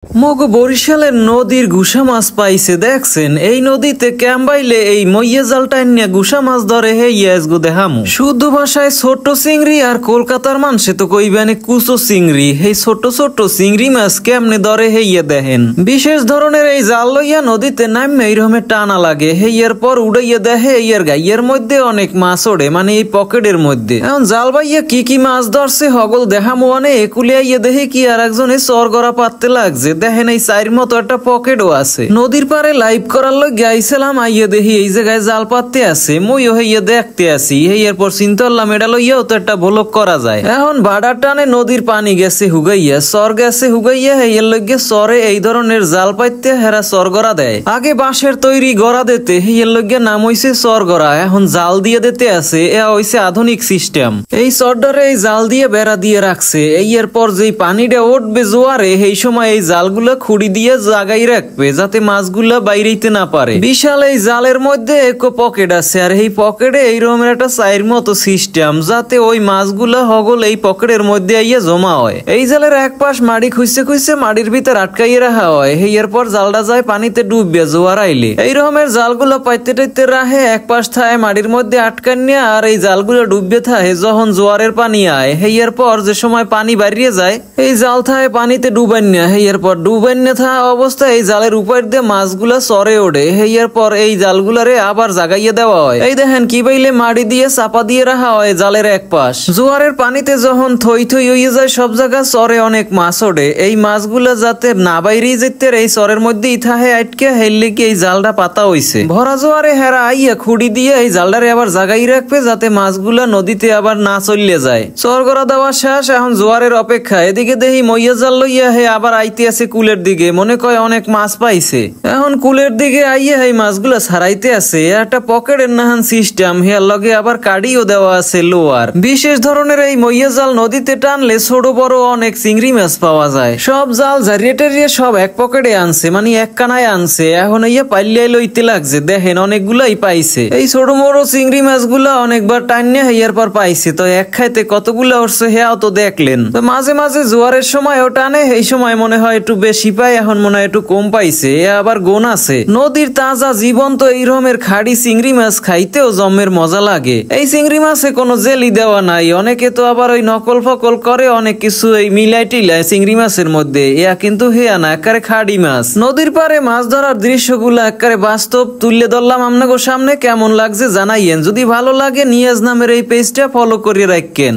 মগো বরিশালের নদীর গুসা মাছ পাইছে দেখছেন। এই নদীতে ক্যাম্বাইলে এই মইয়া জাল টাইনিয়া গুসা মাছ ধরে হে ইয়াসগো দেহামু। শুদ্ধ ভাষায় ছোট চিংড়ি আর কলকাতার মানুষে তো কইবানে কুচো চিংড়ি। এই ছোট ছোট চিংড়ি মাছ কেমনে ধরে হে ইয়া দেখেন। বিশেষ ধরনের এই জাল লইয়া নদীতে নামে এইরকমের টানা লাগে। হে ইয়ার পর উড়াইয়া দেখে ইয়ার গাইয়ের মধ্যে অনেক মাছ ওড়ে, মানে এই পকেটের মধ্যে। এখন জাল বাইয়া কি কি মাছ ধরছে হগল দেহামু আনে একুলিয়া ইয়ে দেখে কি আর একজনে চর গড়া পাততে লাগছে। দেখেন এই চাইর মতো একটা পকেটও আছে। নদীর পারে লাইভ করার লই গাইছিলাম, আইয়া দেখি এই জায়গায় জাল পাততে আছে। মইও হইয়া দেখতে আসি। এরপর চিন্তা করলাম এটা লইয়াও তো একটা ভ্লগ করা যায়। এখন ভাড়ার টানে নদীর পানি গেছে হুগাইয়া, চর গেছে হুগাইয়া। এর লইগে চরে এই ধরনের জাল পাইতে হেরা চর গড়া দেয়। আগে বাঁশের তৈরি গড়া দিতে এর লইগে নাম হইছে চর গড়া। এখন জাল দিয়ে দিতে আছে, এ হইছে আধুনিক সিস্টেম। এই চরডারে এই জাল দিয়ে বেড়া দিয়ে রাখছে। এরপর যেই পানিটা উঠবে জোয়ারে এই সময় এই জালগুলো খুঁড়ি দিয়ে জাগাই রাখবে যাতে মাছগুলা বাইরেইতে না পারে। বিশাল এই জালের মধ্যে এক পকেট আছে, আর এই পকেটে এইরকম একটা চাইর মতো সিস্টেম যাতে ওই মাছগুলা হগল এই পকেটের মধ্যে আইয়া জমা হয়। এই জালের এক পাশ মাড়ি খুঁজছে খুঁজছে মাটির ভিতর আটকাইয়ে রাখা হয়। এরপর জালটা যায় পানিতে ডুববে জোয়ার আইলে। এই রকমের জালগুলো পাইতে টাইতে রাখে এক পাশ থায় মাটির মধ্যে আটকান নিয়ে, আর এই জালগুলো ডুববে থাকে যখন জোয়ারের পানি আয়। এরপর যে সময় পানি বাড়িয়ে যায় এই জাল থায় পানিতে ডুবান না। এরপর ডুবান না থাকা অবস্থায় এই জালের উপর দিয়ে মাছগুলা চরে ওঠে। এরপর এই জালগুলারে আবার জাগাইয়ে দেওয়া হয়। এই দেখেন কি বাইলে মাটি দিয়ে চাপা দিয়ে রাখা হয় জালের এক পাশ। জোয়ারের পানিতে যখন থই থই হইয়ে যায় সব জায়গা চরে অনেক মাছ ওঠে। এই মাছগুলা যাতে না বাইরেই যেতে এই চরের মধ্যে ইথাহে আটকে হেললে কি এই জালটা পাতা হইছে। ভরা জোয়ারে হেরা আইয়া খুঁড়ি দিয়ে এই জালটারে আবার জাগাই রাখবে যাতে মাছগুলা নদীতে আবার না চললে যায়। চর গড়া দেওয়া শেষ, এখন জোয়ারের অপেক্ষা। এদিকে দেখি মইয়া জাল লইয়া হে আবার আইতে আছে কুলের দিকে, মনে কয় অনেক মাছ পাইছে। এখন কুলের দিকে আইয়া এই মাছগুলা ছাড়াইতে আছে। একটা পকেটের নাহান সিস্টেম, হেয়ার লগে আবার কাডিও দেওয়া আছে লোয়ার। বিশেষ ধরনের এই মইয়া জাল নদীতে টানলে ছোট বড় অনেক চিংড়ি মাছ পাওয়া যায়। সব জাল ঝারিয়ে টেরিয়ে সব এক পকেটে আনছে, মানে এক কানায় আনছে। এখন ইয়া পাইলিয়াই লইতে লাগছে। দেখেন অনেকগুলাই পাইছে। এই ছোট বড় চিংড়ি মাছগুলা অনেকবার টাইনে হেয়ার পর পাইছে। তো এক খাইতে কতগুলা উঠছে হেয়াও তো দেখলেন। তো মাঝে মাঝে জোয়ারের সময় ও টানে, এই সময় মনে হয় একটু বেশি পায়, এখন মনে হয় একটু কম পাইছে। আবার গুণ আছে। নদীর তাজা জীবন্ত এই রকমের খাড়ি চিংড়ি মাছ খাইতেও জমের মজা লাগে। এই চিংড়ি মাছে কোনো জেলি দেওয়া নাই। অনেকে তো আবার ওই নকল ফকল করে অনেক কিছু এই মিলাই টিলাই চিংড়ি মাছের মধ্যে। কিন্তু হেয়া না, একেবারে খাড়ি মাছ। নদীর পারে মাছ ধরার দৃশ্যগুলো একেবারে বাস্তব তুললে ধরলাম আপনাদের সামনে। কেমন লাগছে জানাইয়েন। যদি ভালো লাগে নিয়াজ নামের এই পেজটা ফলো করে রাখেন।